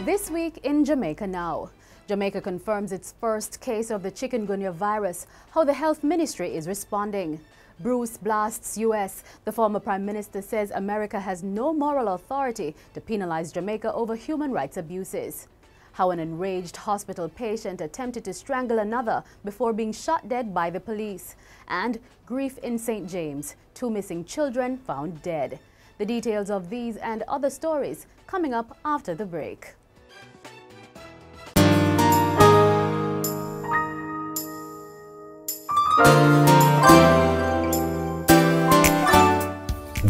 This week in Jamaica Now. Jamaica confirms its first case of the Chikungunya virus, how the health ministry is responding. Bruce blasts U.S. The former prime minister says America has no moral authority to penalize Jamaica over human rights abuses. How an enraged hospital patient attempted to strangle another before being shot dead by the police. And grief in St. James, 2 missing children found dead. The details of these and other stories coming up after the break.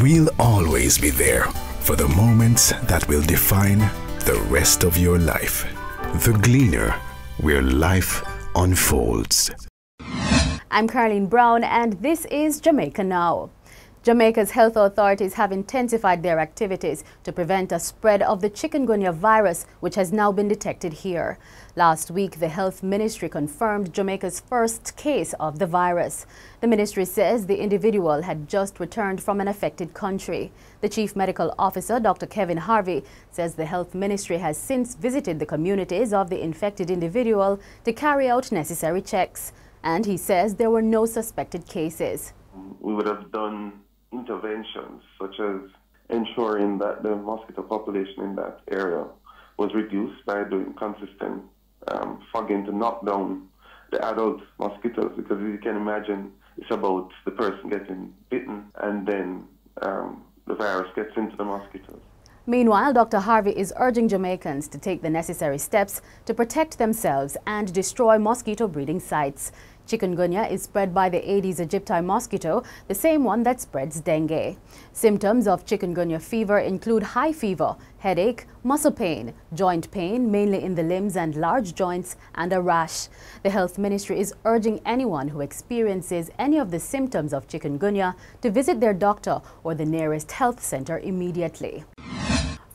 We'll always be there for the moments that will define the rest of your life. The Gleaner, where life unfolds. I'm Caroline Brown and this is Jamaica Now. Jamaica's health authorities have intensified their activities to prevent a spread of the Chikungunya virus, which has now been detected here. Last week, the health ministry confirmed Jamaica's first case of the virus. The ministry says the individual had just returned from an affected country. The chief medical officer, Dr. Kevin Harvey, says the health ministry has since visited the communities of the infected individual to carry out necessary checks. And he says there were no suspected cases. We would have done interventions such as ensuring that the mosquito population in that area was reduced by doing consistent fogging to knock down the adult mosquitoes, because as you can imagine, it's about the person getting bitten and then the virus gets into the mosquitoes. Meanwhile, Dr. Harvey is urging Jamaicans to take the necessary steps to protect themselves and destroy mosquito breeding sites. Chikungunya is spread by the Aedes aegypti mosquito, the same one that spreads dengue. Symptoms of chikungunya fever include high fever, headache, muscle pain, joint pain, mainly in the limbs and large joints, and a rash. The health ministry is urging anyone who experiences any of the symptoms of chikungunya to visit their doctor or the nearest health center immediately.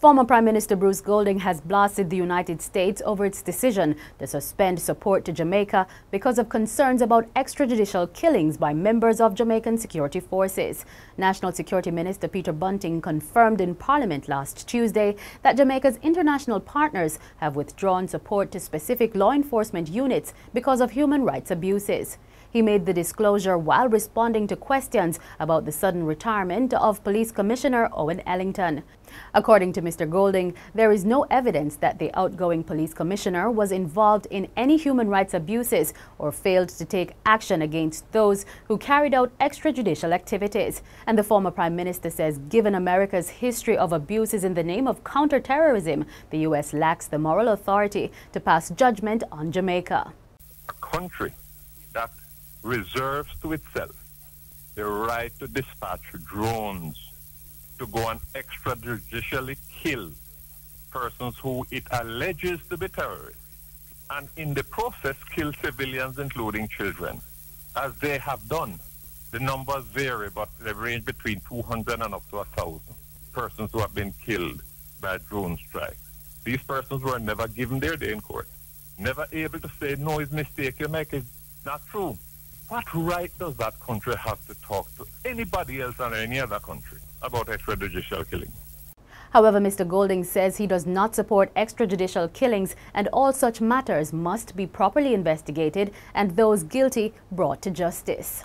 Former Prime Minister Bruce Golding has blasted the United States over its decision to suspend support to Jamaica because of concerns about extrajudicial killings by members of Jamaican security forces. National Security Minister Peter Bunting confirmed in Parliament last Tuesday that Jamaica's international partners have withdrawn support to specific law enforcement units because of human rights abuses. He made the disclosure while responding to questions about the sudden retirement of Police Commissioner Owen Ellington. According to Mr. Golding, there is no evidence that the outgoing police commissioner was involved in any human rights abuses or failed to take action against those who carried out extrajudicial activities. And the former prime minister says given America's history of abuses in the name of counterterrorism, the U.S. lacks the moral authority to pass judgment on Jamaica. A country that reserves to itself the right to dispatch drones to go and extrajudicially kill persons who it alleges to be terrorists, and in the process kill civilians, including children, as they have done. The numbers vary, but they range between 200 and up to 1,000 persons who have been killed by drone strikes. These persons were never given their day in court, never able to say, no, it's mistake you make, it's not true. What right does that country have to talk to anybody else or any other country about extrajudicial killing? However, Mr. Golding says he does not support extrajudicial killings and all such matters must be properly investigated and those guilty brought to justice.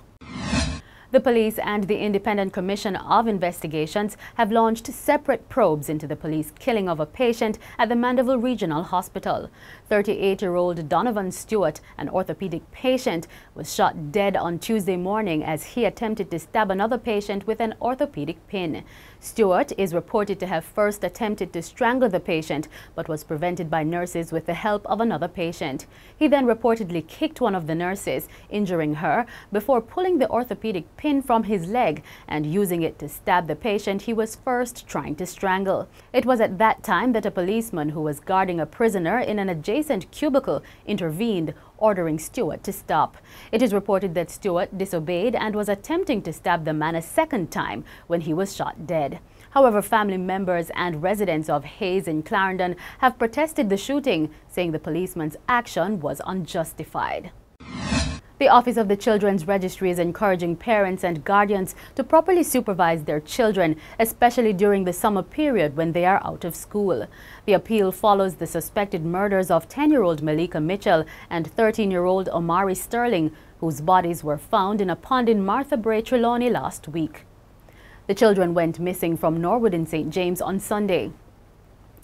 The police and the Independent Commission of Investigations have launched separate probes into the police killing of a patient at the Mandeville Regional Hospital. 38-year-old Donovan Stewart, an orthopedic patient, was shot dead on Tuesday morning as he attempted to stab another patient with an orthopedic pin. Stewart is reported to have first attempted to strangle the patient but was prevented by nurses with the help of another patient. He then reportedly kicked one of the nurses, injuring her, before pulling the orthopedic pin from his leg and using it to stab the patient he was first trying to strangle. It was at that time that a policeman who was guarding a prisoner in an adjacent cubicle intervened, ordering Stewart to stop. It is reported that Stewart disobeyed and was attempting to stab the man a second time when he was shot dead. However, family members and residents of Hayes in Clarendon have protested the shooting, saying the policeman's action was unjustified. The Office of the Children's Registry is encouraging parents and guardians to properly supervise their children, especially during the summer period when they are out of school. The appeal follows the suspected murders of 10-year-old Malika Mitchell and 13-year-old Omari Sterling, whose bodies were found in a pond in Martha Bray, Trelawney last week. The children went missing from Norwood in St. James on Sunday.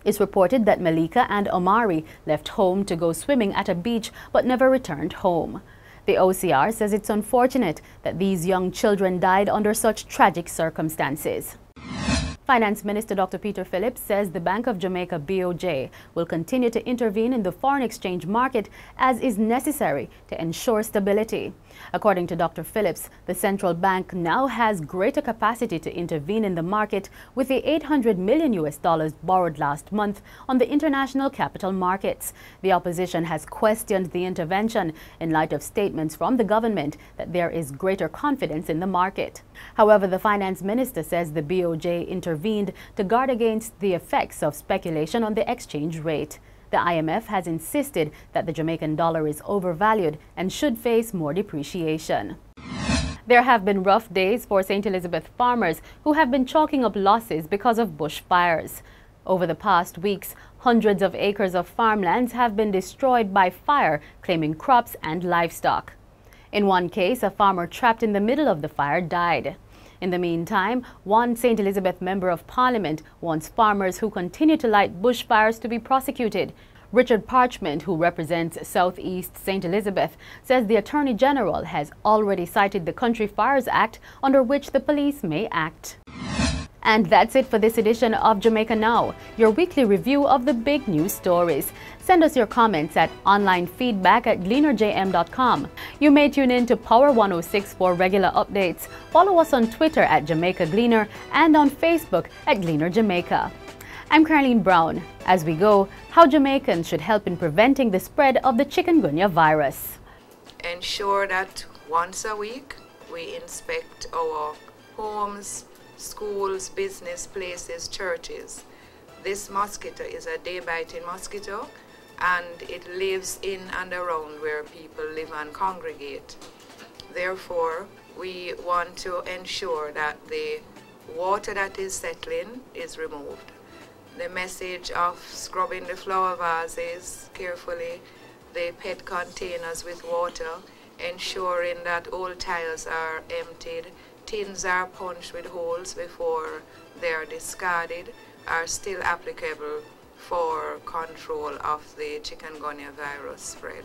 It's reported that Malika and Omari left home to go swimming at a beach but never returned home. The OCR says it's unfortunate that these young children died under such tragic circumstances. Finance Minister Dr. Peter Phillips says the Bank of Jamaica BOJ will continue to intervene in the foreign exchange market as is necessary to ensure stability. According to Dr. Phillips, the central bank now has greater capacity to intervene in the market with the $800 million borrowed last month on the international capital markets. The opposition has questioned the intervention in light of statements from the government that there is greater confidence in the market. However, the finance minister says the BOJ intervened to guard against the effects of speculation on the exchange rate. The IMF has insisted that the Jamaican dollar is overvalued and should face more depreciation. There have been rough days for St. Elizabeth farmers who have been chalking up losses because of bushfires. Over the past weeks, hundreds of acres of farmlands have been destroyed by fire, claiming crops and livestock. In one case, a farmer trapped in the middle of the fire died. In the meantime, one St. Elizabeth Member of Parliament wants farmers who continue to light bushfires to be prosecuted. Richard Parchment, who represents Southeast St. Elizabeth, says the Attorney General has already cited the Country Fires Act, under which the police may act. And that's it for this edition of Jamaica Now, your weekly review of the big news stories. Send us your comments at onlinefeedback@gleanerjm.com. You may tune in to Power 106 for regular updates. Follow us on Twitter at Jamaica Gleaner and on Facebook at Gleaner Jamaica. I'm Caroline Brown. As we go, how Jamaicans should help in preventing the spread of the Chikungunya virus. Ensure that once a week we inspect our homes, schools, business places, churches. This mosquito is a day-biting mosquito, and it lives in and around where people live and congregate. Therefore, we want to ensure that the water that is settling is removed. The message of scrubbing the flower vases carefully, the PET containers with water, ensuring that old tiles are emptied, tins are punched with holes before they are discarded, are still applicable for control of the Chikungunya virus spread.